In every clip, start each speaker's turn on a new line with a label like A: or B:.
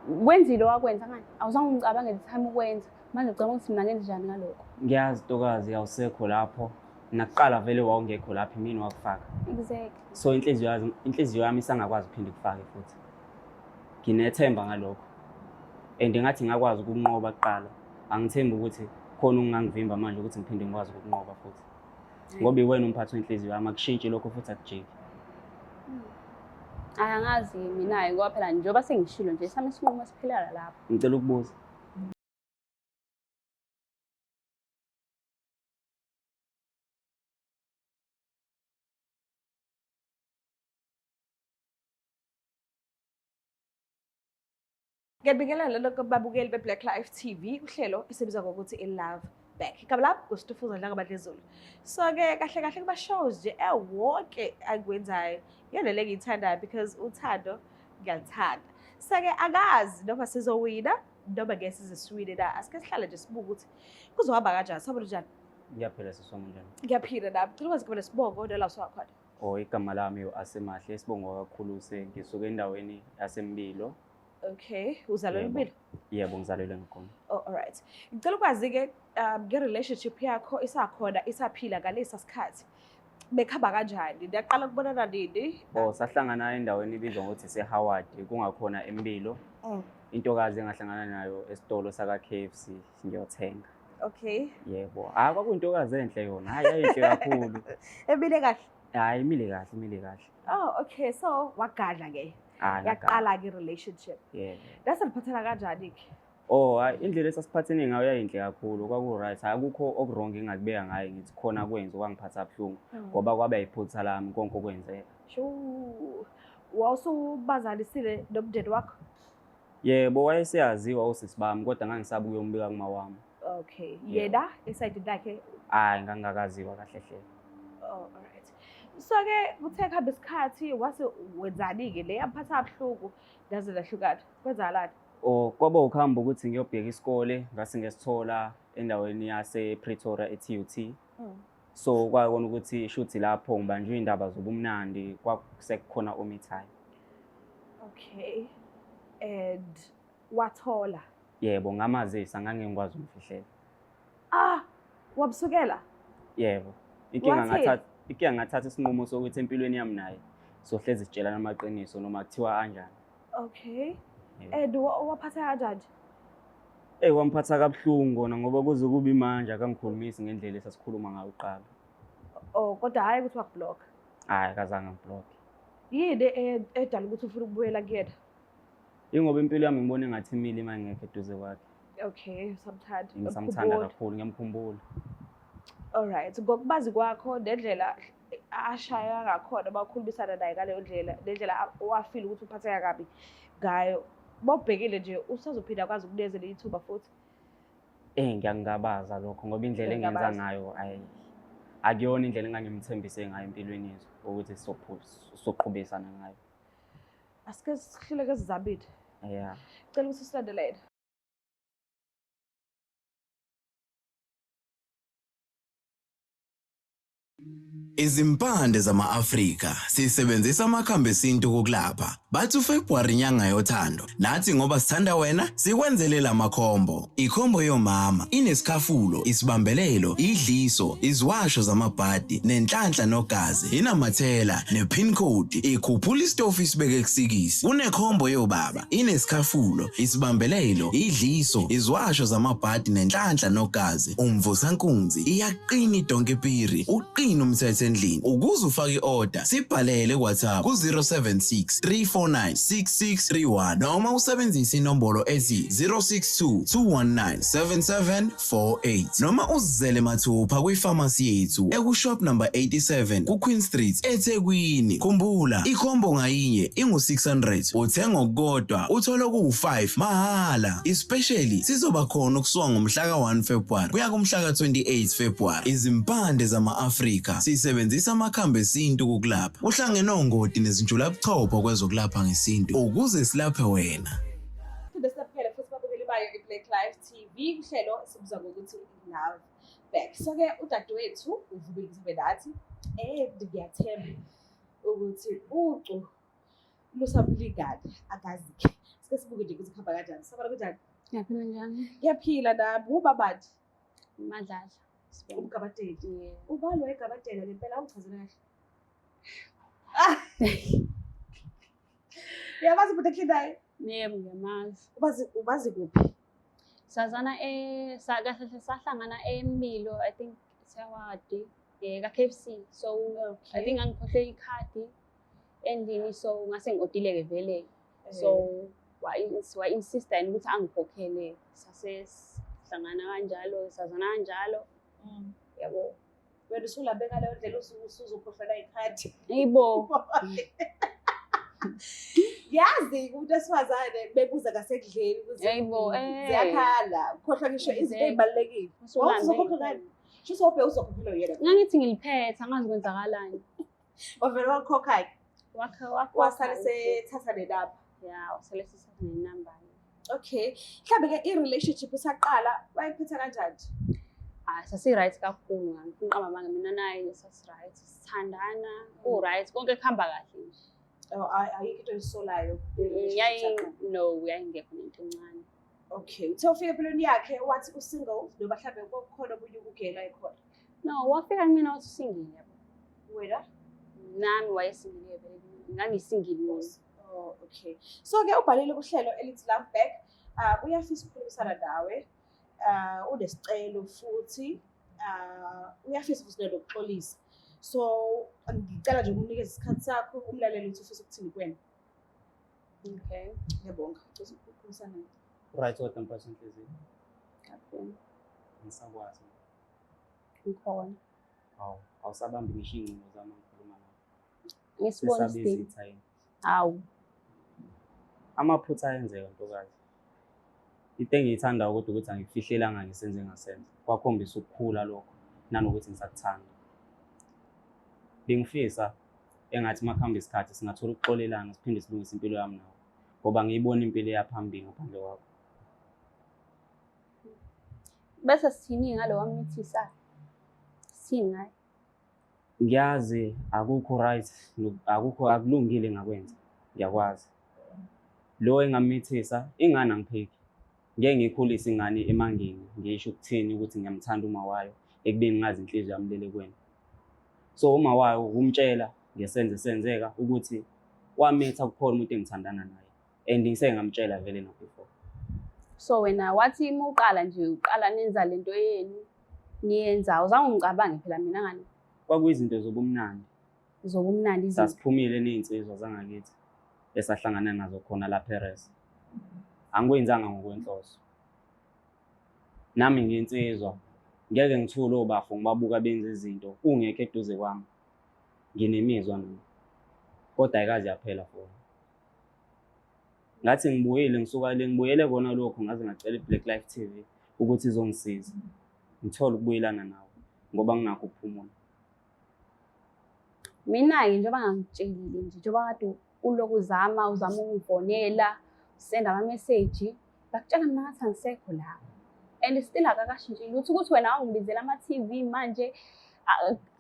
A: Wenzile wakwenza ngani? Awuzange ungicabange time ukwenza. Manje ucabanga ukuthi mina ngenze njani ngalokho?
B: Ngiyazi Ntokazi awusekho lapho. Nakuqala vele wawungekho lapho imini wakufaka.
A: Exactly.
B: So inhliziyo yami isangakwazi ukuphinde kufake futhi. Nginethemba ngalokho. And ngathi ngakwazi ukunqoba kuqala. Angithembi ukuthi khona ungangivimba manje ukuthi ngiphinde ngikwazi ukunqoba futhi. Ngoba iwena umphathi wenhliziyo yami akushintshi lokho futhi akujiki.
A: Angazi mina ngoba phela njengoba sengishilo nje sami isinqumo siphelala lapho.
B: Ngicela ukubuza.
C: Ngiyabingelela lokho babukeli beBlack Life TV uhlelo esibizwa ngokuthi iLove Back. Igama lami uStufuza Dlangabadlezulu. So-ke kahle kuba shows nje wonke akwenzayo. Yona le ngiyithandayo because uthando ngiyalithanda. So-ke akazi noma sizowina noma ngeke siziswine la. Asike sihlale nje sibuke ukuthi kuzohamba kanjani. Sabona njani?
B: Ngiyaphila sisoma njani?
C: Ngiyaphila nami. Ngicela ukwazi kubona sibongo nala usakhona.
B: Igama lami uAsemahle Sibongo kakhulu ngisuka endaweni yaseMbilo.
C: Okay, uzalelwe eMbilo?
B: Yebo, ngizalelwe ngikhona.
C: Oh, all right. Ngicela ukwazi-ke nge-relationship yakho isakhona isaphila ngalesa sikhathi. Bekhamba kanjani? Ndiyaqala ukubonana nini?
B: Sahlangana endaweni ibizwa ngokuthi seHoward kungakhona eMbilo. Intokazi engahlangana nayo esitolo saka KFC ngiyothenga.
C: Okay.
B: Yebo. Kwakuyintokazi enhle yona. Hayi ayinhle kakhulu.
C: Emile kahle?
B: Hayi imile kahle.
C: Oh, okay. So wagadla ke. Yaqala ke relationship.
B: Yebo.
C: Laseliphathana kanjani-ke?
B: Indlela esasiphathene ngayo yayinhle kakhulu. Kwaku-right. Akukho okurong engakubeka ngayo ngithi khona kwenza okwangiphatha kabuhlungu ngoba kwaba yiphutha lami konke okwenzeka.
C: Sho. Wawusubazalisile nomndeni wakho?
B: Yebo, wayeseyaziwa usisi bami kodwa ngangisaba ukuyombika kuma wami.
C: Okay. Yena esayidini lakhe?
B: Hayi ngangakaziwa kahle hle.
C: Oh, all right. So-ke kuthe kuhamba isikhathi wase wenzani-ke le yaphatha kabuhlungu ngaze lahlukana? Kwenzakalani?
B: Kwaba ukuhamba ukuthi ngiyobheka isikole ngase ngesithola endaweni yase-Pretoria eTUT. So kwakona ukuthi shuthi lapho ngibanjwe indaba zobumnandi kwasekukhona omithayo.
C: Okay. And wathola?
B: Yebo, ngamazisa ngangengikwazi umfihlela.
C: Wabusukela?
B: Yebo. Inkinga ngathatha isinqumo sokuthi empilweni yami naye sohlezi sitshelana amaqiniso noma kuthiwa kanjani.
C: Okay. And waphatha kanjani?
B: Wamphatha kabuhlungu kona ngoba kuze kube manje akangikhulumisi ngendlela esasikhuluma ngayo uqala.
C: Kodwa hayi ukuthi wakublock.
B: Hayi akazange ngiblock.
C: Yini edala ukuthi ufuna ukubuyela kuyena?
B: Ingoba impilo yami ngibona engathi imile uma ngekho eduze kwakhe.
C: Okay, usamthanda.
B: Ngisamthanda kakhulu, ngiyamkhumbula.
C: All right. Ngokubazi kwakho nendlela ashaya ngakhona bakhulumisana naye ngaleyo ndlela, nendlela wafila ukuthi uphatheka kabi ngayo. Bobhekile nje usazophinda kwazi ukunezela ithuba futhi.
B: Ngiyangabaza lokho ngoba indlela engenza ngayo akuyona indlela engangimthembise ngayo empilweni yethu ukuthi soqhubisana ngayo.
C: Asike sihluleke sizabile.
B: Yeah.
C: Cela ukuthi silandelele.
D: Izimpande zama-Afrika sisebenzisa amakhambi esintu kokulapha. Bathi uFebruary inyanga yothando. Nathi ngoba sithanda wena, sikwenzele lamakhombo. Ikhombo yomama inesikhafulo, isibambelelo, idliso, iziwasho zamabhadi, nenhlanhla nogazi, inamathela, nepin code, ikhuphula istofu isibeke kusikisi. Kunekhombo yobaba, inesikhafulo, isibambelelo, idliso, iziwasho zamabhadi, nenhlanhla nogazi, umvusankunzi, iyaqina idonkepiri, uqina umthetho endlini. Ukuze ufake i-order, sibhalele WhatsApp ku 076 349 6631 noma usebenzise inombolo ethi 062 219 7748 noma uzizele mathupha kwifamasi yethu ekushop number 87 kuQueen Street eThekwini. Khumbula, ikhombo ngayinye ingu600. Uthenga okukodwa uthola ku5 mahala. Especially sizoba khona ukusuka ngomhla ka1 February kuya kumhla ka28 February. Izimpande zama-Afrika sisebenzisa amakhambi esintu kokulapha. Uhlangene ongoti nezinjulabuchopho kwezokulapha ngesintu ukuze silaphe wena.
C: Siphele futhi babukeli bayo iBlack Life TV uhlelo esibizwa ngokuthi Love Back. So-ke udadewethu uvubekile nathi ngiyathemba ukuthi ucu lusabulingani akazi-ke Sike sibuke nje ukuthi kuhamba kanjani. Sabona kunjani?
A: Ngiyaphila njani?
C: Ngiyaphila nami. Ubabadi.
A: Madlala.
C: Umgabadeli.
A: Yeah.
C: Ubani wayegabadela ngempela ungichazela kahle. Uyabazi umuntu eklindayo?
A: Yebo ngiyamazi.
C: Ubazi kuphi?
A: Sazana kahle sahlangana eMilo, I think Sewadi, ka-KFC. So I think angikhohle ikhadi endlini, so ngase ngiodile-ke vele. So wa-insista yena ukuthi angikhokhele. Sase sihlangana kanjalo, sazana kanjalo. Yabo.
C: Wena usulabe ngaleyo ndlela usuzokhohlela ikhadi.
A: Yibo.
C: Yazi umuntu esifazane bebuza ngasekudleni ukuthi
A: Yebo,
C: ziyakhala, ukhohlwa ngisho izinto ezibalulekile. Uzokhohlwa ngani? Shuthi wophe uzokhokhelwa yena.
A: Ngangithi ngiliphethe angazi kwenzakalani.
C: Wavele wakhokha-ke. Wasale sethatha nenamba.
A: Ya, wasale sethatha nenamba.
C: Okay. Mhlambe-ke i-relationship isaqala wayiphethe kanjani?
A: Sasi-right kakhulu ngifuna uqamba mina naye sasi-right, sithandana, ku-right, konke kuhamba kahle nje.
C: Ayikho into oyisolayo.
A: Yayingekho nento encane.
C: Okay. Uthe ufika empilweni yakhe wathi u-single noma mhlambe kukhona omunye ukugela ekhona?
A: No, wafika kumina wathi usingile yabo.
C: Wena?
A: Nami wayesingile vele. Ngangisingile mina.
C: Oh, okay. So-ke ubhalile kuhlelo elithi Love Back. Uyafisa ukukhulumisana nawe. Unesicelo futhi. Uyafisa futhi nokuxolisa. So ngicela nje ukunikeza isikhathi sakho umlaleli uthi ufisa ukuthini kuwena.
A: Okay.
C: Ngiyabonga. Uthi ukukhulumisana nawe.
B: Right kodwa mphathi inhliziyo.
A: Kakhulu.
B: Ngisakwazi.
A: Ngikhona.
B: Awusabambi ngisho ingcingo zami ngikhuluma nawe.
A: Ngisibona
B: Sisabizitha.
A: Hawu.
B: Amaphutha ayenzeka ntokazi. Into engiyithanda ukuthi angifihlelanga ngisenze ngasenza. Kwakhombisa ukukhula lokho nanokuthi ngisakuthanda. Bengifisa engathi makuhamba isikhathi singathola ukuxolelana siphinde silungise impilo yami nawe. Ngoba ngiyibona impilo yaphambili ngaphandle kwakho.
A: Bese sithini ngalo wamithisa? Sithini ngaye?
B: Ngiyazi akukho right, akulungile ngakwenza. Ngiyakwazi. Lo engamithisa ingane angipheki. Ngeke ngikhulise ingane emangeni ngisho ukuthini ukuthi ngiyamthanda uma wayo ekubeni ngazi inhliziyo yami lele kuwena. So uma wayo ukumtshela ngesenze senzeka ukuthi wamitha kuphela umuntu engithandana naye and ngisengamtshela vele no before.
A: So wena wathi uqala nenza lento yenu niyenza uzange ungicabange phela mina ngani
B: Kwakuyizinto zobumnandi.
A: Zobumnandi izinto.
B: Sasiphumile neinsizwa zangakithi esahlangana nazo khona la Paris. Angikwenzanga ngokwenhloso. Nami ngiyinsizwa ngeke ngithule obafo ngibabuka benza izinto ungekho eduze kwami. Nginemizwa nami. Kodwa ayikazi yaphela for. Ngathi ngibuyele kona lokho ngaze ngacela iBlack Life TV ukuthi izongisiza. Ngithola ukubuyelana nawe ngoba nginakho ukuphumula.
A: Mina-ke njengoba ngangitshelile nje njengoba kade ulokhu uzama ungifonela send ama-message bakutshela mina ngathi angisekho la and still akakashintshi lutho ukuthi wena awungibizela ama-TV manje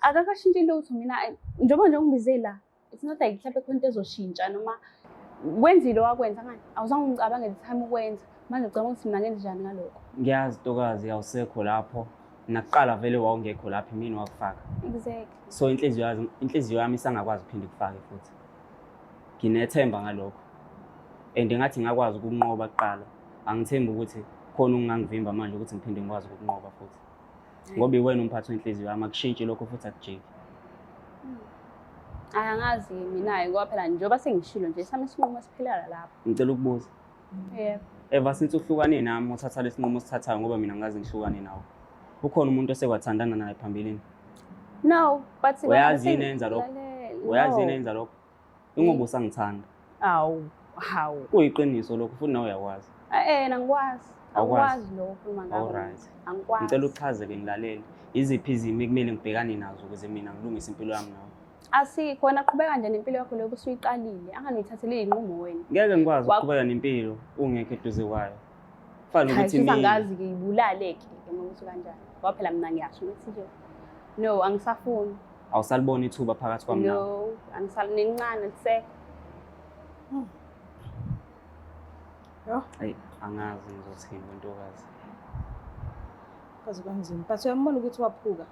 A: akakashintshi lutho mina njengoba nje ungibizela la it's not like mhlawumbe khona into ezoshintsha noma wenzile wakwenza ngani awuzange ungicabange time ukwenza manje ucabanga ukuthi mina ngenze njani ngalokho.
B: Ngiyazi Ntokazi awusekho lapho nakuqala vele wawungekho lapho mina wakufaka.
A: Exactly.
B: So inhliziyo yami isangakwazi ukuphinde kufake futhi. Nginethemba ngalokho. And ngathi ngakwazi ukunqoba kuqala. Angithembi ukuthi khona ungangivimba manje ukuthi ngiphinde ngikwazi ukunqoba futhi. Ngoba iwena umphathi wenhliziyo yami akushintshi lokho futhi akujiki.
A: Angazi mina ngoba phela njengoba sengishilo nje sami isinqumo siphilela lapho.
B: Ngicela ukubuza.
A: Yebo.
B: Ever since uhlukane nami uthatha lesinqumo sithathayo ngoba mina ngazi ngihlukane nawe. Ukhona umuntu osekwathandana naye phambilini?
A: No, but
B: uyazi yenza lokho. Uyazi yenza lokho. Ingoba usangithanda.
A: Hawu.
B: Kuyiqiniso lokho futhi nawe uyakwazi.
A: Ngikwazi. Awukwazi lokho ukhuluma ngakho.
B: Alright.
A: Angikwazi.
B: Ngicela uchaze-ke ngilalele. Iziphi izimo ekumele ngibhekane nazo ukuze mina ngilungise impilo yami nawe?
A: Asikho wena qhubeka nje nempilo yakho leyo usuyiqalile. Angangithathele inqumo wena.
B: Ngeke ngikwazi ukuqhubeka nempilo ungekho eduze kwayo. Kufanele ukuthi mina
A: angazi-ke ibulale-ke uma ukuthi kanjani. Ngoba phela mina ngiyasho ukuthi nje no angisafuni.
B: Awusalibona ithuba phakathi kwami nawe?
A: No, angisalincane lisekho.
C: Yo,
B: Ayi, angazi ngizothini ntokazi.
C: kaze kwanzima. But uyambona ukuthi waphuka.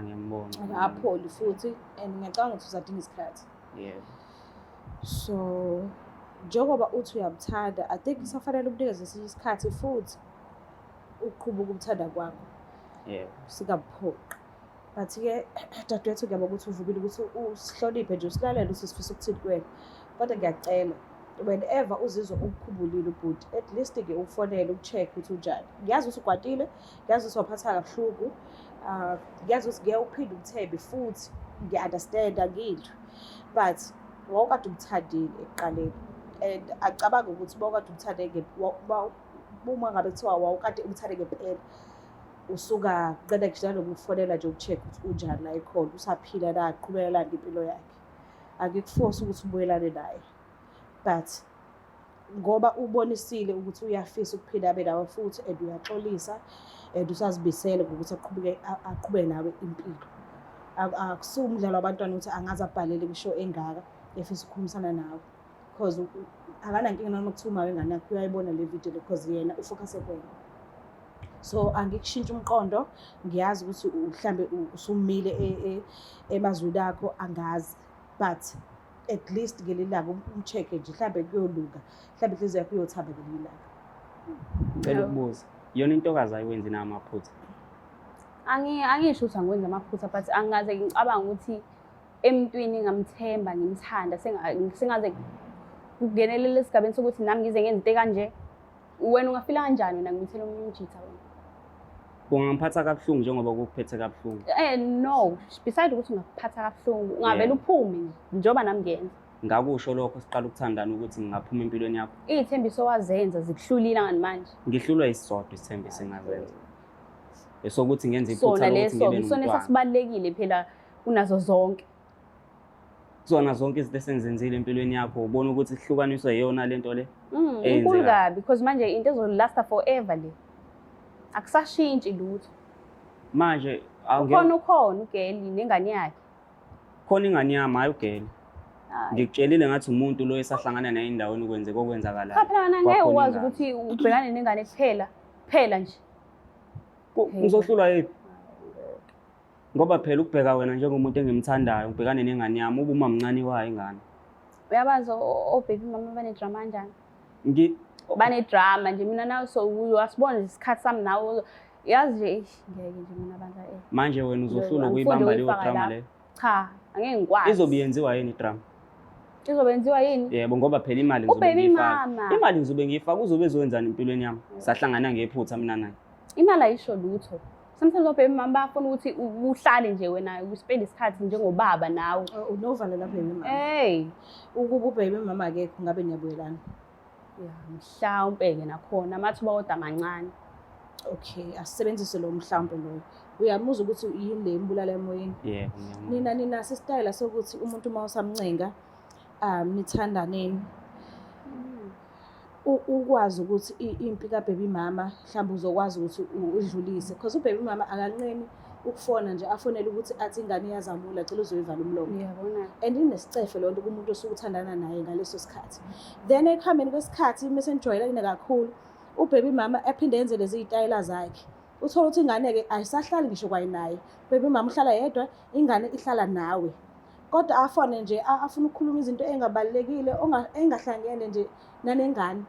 B: Ngiyambona.
C: Akapholi futhi and ngiyacabanga ukuthi uzadinga isikhathi.
B: Yebo.
C: So njengoba uthi uyamthanda, I think kusafanele ukunikeze esinye isikhathi futhi uqhubeka ukuthanda kwakho
B: Yebo.
C: sikaphoqi. But-ke dadewethu ngiyabona ukuthi uvukile ukuthi usihloniphe nje usilalele ukuthi sifisa ukuthini kuwena. Kodwa ngiyacela whenever uzizwa ukukhumbulile ubhuti, at least-ke ufonele uku-check ukuthi unjani. Ngiyazi ukuthi ukwatile, ngiyazi ukuthi waphatha kabuhlungu, ngiyazi ukuthi ngeke uphinde umthembe futhi ngiya-understand-a ngilwe. But wawukade umthandile ekuqaleni and acabanga ukuthi bawukade umthande uma ngabe kuthiwa wawukade umthande ngempela, usuka qeda ngisho nanokufonela nje uku-check ukuthi unjani la ekhona, usaphila na, aqhubelelani ngempilo yakhe. Angikuforce ukuthi ubuyelane naye, but ngoba ubonisile ukuthi uyafisa ukuphila abe nawe futhi and uyaxolisa and usazimisele ngokuthi aqhubeke nawe impilo. Akusiwumdlalo wabantwana ukuthi angaze abhalele ngisho engaka efisa ukukhulumisana nawe, because akanankinga noma kuthiwa uma wengane yakho uyayibona le video le, because yena ufocuse kuwena. So angikushintsha umqondo, ngiyazi ukuthi mhlambe usumile emazwini akho, angazi, but at least ngelinye ilanga umcheck-e nje, mhlambe kuyolunga, mhlambe inhliziyo yakho iyothamba ngelinye ilanga.
B: Ngicela ukubuza. Yona intokazi ayiwenzi na amaphutha?
A: Angisho ukuthi angikwenzi amaphutha, but angaze ngicabanga ukuthi emntwini ngamthemba ngimthanda sengaze kungenelela esigabeni sokuthi nami ngize ngenze into kanje. Wena ungafila kanjani wena ngimthela omunye umjitha wena?
B: Kungangiphatha kabuhlungu njengoba kukuphethe kabuhlungu.
A: No, beside ukuthi ungakuphatha kabuhlungu, ungavela uphume nje njengoba nami ngenza.
B: Ngakusho lokho siqala ukuthandana ukuthi ngingaphuma empilweni yakho.
A: Iy'thembiso wazenza zikuhlulile ngani
B: Ngihlulwa isisodwa isithembiso engazenza. Esokuthi ngenze iphutha
A: sona
B: lokuthi
A: leso
B: ngibe
A: isona
B: nomntwana.
A: esasibalulekile phela kunazo zonke.
B: Zona zonke izinto esenzenzile empilweni yakho ubona ukuthi sihlukaniswe yona lento le.
A: Inkulu kabi because manje into ezolasta forever le. Akusashintshi lutho.
B: Manje
A: Ukhona ugeli nengane yakhe.
B: khona ingane yami hayi ugeli. Ngikutshelile ngathi umuntu lo esahlangana naye endaweni kwenzeka okwenzakalayo.
A: Cha phela ngeke ukwazi ukuthi ubhekane nengane kuphela nje.
B: Ngizohlulwa yiphi? Ngoba phela ukubheka wena njengomuntu engimthandayo ubhekane nengane yami ube uma mncane wayo ingane.
A: Uyabazi baby mama banedrama kanjani? Banedrama nje mina nawe so uyasibona isikhathi sami nawe yazi nje ngeke nje mina banza
B: manje wena uzohlula ukuyibamba leyo drama leyo.
A: Cha, angeke ngikwazi.
B: Izobe yenziwa yini drama?
A: Izobe yenziwa yini?
B: Yebo ngoba phela imali ngizobe ngiyifaka. Imali ngizobe ngiyifaka uzobe ezowenzani empilweni yami? Sahlangana ngephutha mina naye.
A: Imali ayisho lutho. Sometimes baby mama bafuna ukuthi uhlale nje wena uspend isikhathi njengobaba nawe.
C: Unovalo lapha baby mama.
A: Hey,
C: ukuba baby mama akekho ngabe niyabuyelana.
A: Ya mhlawumbe-ke nakhona amathuba kodwa mancane.
C: Okay, asisebenzise lo mhlawumbe loyo. Uyamuza ukuthi yini le imbulala emoyeni?
B: Yebo
C: ngiyamuzwa. Nina sisitayela sokuthi umuntu uma usamncenga nithandaneni. Ukwazi ukuthi impi kababy mama mhlawumbe uzokwazi ukuthi udlulise because ubaby mama akanqeni ukufona nje afonele ukuthi athi ingane iyazamula acela uzoyivala umlomo.
A: Ngiyabona.
C: And inesicefe lonto kumuntu osuke uthandana naye ngaleso sikhathi. Then ekuhambeni kwesikhathi mesenijwayelene kakhulu ubaby mama aphinde yenze lezi zitayela zakhe. Uthola ukuthi ingane-ke ayisahlali ngisho kwayinaye. Baby mama uhlala yedwa, ingane ihlala nawe. Kodwa afone nje afuna ukukhuluma izinto engabalekile engahlangene nje nanengane.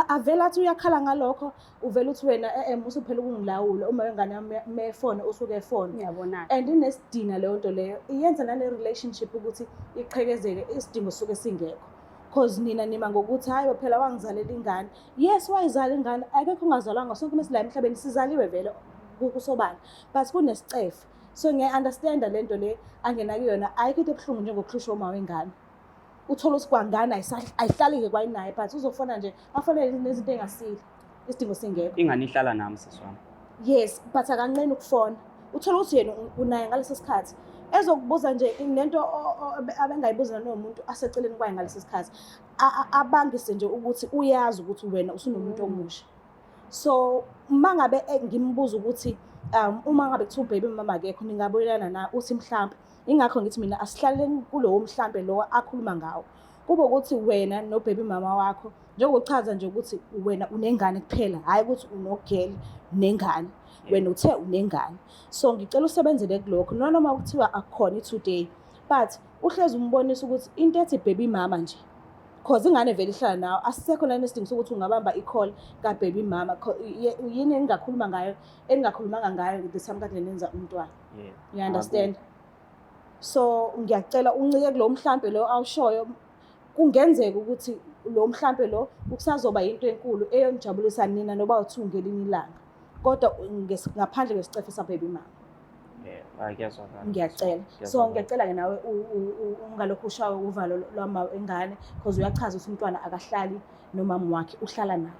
C: Avela athi uyakhala ngalokho uvela uthi wena musu phela ukungilawula uma wengane yami mefone usuke efone.
A: Ngiyabona.
C: And inesidina leyo nto leyo iyenza nane relationship ukuthi iqhekezeke isidingo suke singekho. Because nina nima ngokuthi hayi phela wangizalela ingane. Yes wayizala ingane akekho ongazalwanga sonke mesila emhlabeni sizaliwe vele kusobani. But kunesicefe. So ngiya-understand lento le angena kuyona ayikho into ebuhlungu njengokukhushwa uma wengane. Uthola ukuthi kwangana ayihlali-ke kwayinaye but uzofona nje afonele nezinto engasile isidingo singekho.
B: Ingane ihlala nami sisi wami.
C: Yes but akanqeni ukufona. Uthola ukuthi yena unaye ngaleso sikhathi ezokubuza nje nento abengayibuza nomuntu aseceleni kwaye ngaleso sikhathi abangise nje ukuthi uyazi ukuthi wena usunomuntu omusha. So mangabe ngimbuza ukuthi uma ngabe kuthiwa baby mama akekho ningabuyelana na uthi mhlawumbe ingakho ngithi mina asihlaleni kulowo mhlambe lo akhuluma ngawo. Kube ukuthi wena no baby mama wakho njengokuchaza nje ukuthi wena unengane kuphela, hhayi ukuthi unogeli nengane. Wena uthe unengane. So ngicela usebenzele kulokho noma kuthiwa akukhona i-today, but uhlezi umbonisa ukuthi into ethi baby mama nje, cause ingane vele ihlala nawe, asisekho lana isidingo sokuthi ungabamba i-call ka-baby mama. Yini engingakhulumanga ngayo the time kade nenza umntwana. You understand? So ngiyacela uncike kulo mhlampe lo awushoyo, kungenzeka ukuthi lo mhlampe lo ukusazoba into enkulu eyonijabulisa nina noba uthu ngelinye ilanga, kodwa ngaphandle kwesicefe sa-baby mama. Ngiyacela. So ngiyacela-ke nawe ungalokhu ushawe uvalo lwama ingane, because uyachaza ukuthi umntwana akahlali nomama wakhe, uhlala naye.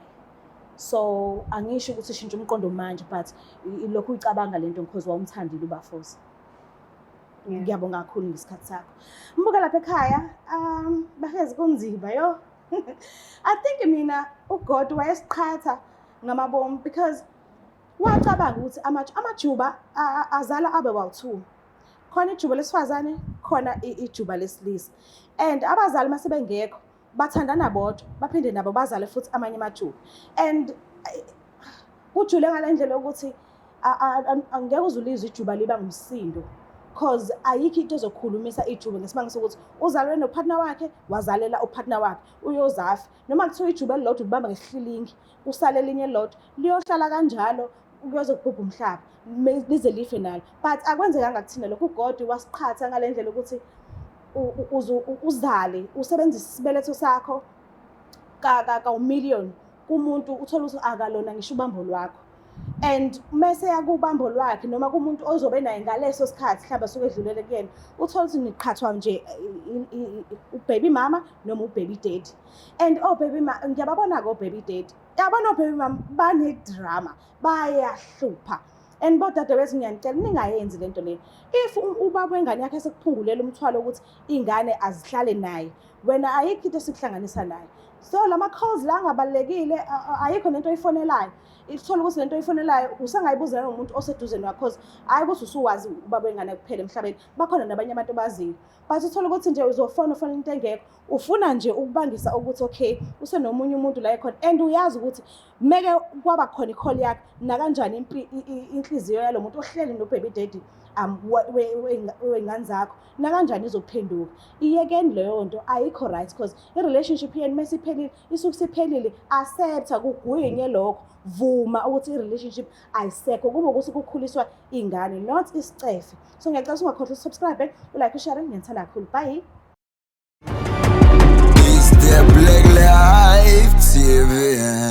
C: So angisho ukuthi shintsha umqondo manje, but ilokhu uyicabanga lento because wawumthandile uBafosi. Ngiyabonga kakhulu ngesikhathi sakho. Mbuka lapha ekhaya, bahezi kunzima yo. I think mina uGod wayesiqhatha ngamabomu because wacabanga ukuthi amajuba azala abe bawu-2. Khona ijuba lesifazane, khona ijuba lesilisa. And abazali mase bengekho bathandana bodwa, baphinde nabo bazale futhi amanye amajuba. And kujule ngalendlela ukuthi angeke uzulizwe ijuba liba ngumsindo, because ayikho into ezokhulumisa ijuba ngesibanga sokuthi uzalwe nopartner wakhe, wazalela upartner wakhe, uyozafa. Noma kuthiwa ijuba elilodwa libamba ngesihlilingi, usale elinye elilodwa, liyohlala kanjalo kuyoze kubhubha umhlaba lize life nalo. But akwenzekanga kuthina lokho. uGod wasiqhatha ngalendlela ukuthi uzale usebenzise isibeletho sakho ka million kumuntu, uthola ukuthi akalona ngisho ubambo lwakho. And mase yakubambo lwakhe noma kumuntu ozobe naye ngaleso sikhathi mhlawumbe suke edlulele kuyena, uthola ukuthi niqhathwa nje ubaby mama noma ubaby daddy. And baby mama ngiyababona ko baby daddy, yabona baby mama banedrama, bayahlupha. And bodadewethu ngiyanicela ningayenzi lento leyo. If ubaba wengane yakhe sekuphungulela umthwalo ukuthi ingane azihlale naye, wena ayikho into esikuhlanganisa naye. So lama calls la angabalekile, ayikho lento oyifonelayo. Ithola ukuthi lento oyifonelayo usangayibuzela nomuntu oseduze nawe, because hayi ukuthi usuwazi ubaba wengane kuphela emhlabeni, bakhona nabanye abantu abaziyo. But uthola ukuthi nje uzofona into engekho, ufuna nje ukubangisa ukuthi okay usenomunye umuntu la ekhona, and uyazi ukuthi meke kwaba khona i-call yakhe na kanjani inhliziyo yalo muntu ohleli nobaby daddy wengane zakho na kanjani izophenduka. Iyekeni leyo nto ayikho right, because i-relationship yenu mase iphelile, isuke siphelile, accepta kugwinye lokho, vuma ukuthi i-relationship ayisekho, kube ukuthi kukhuliswa ingane not isicefe. So ngiyacela ungakhohlwa usubscribe, ulike, ushare. Ngiyithanda kakhulu. Bye.
D: It's the Black Life TV.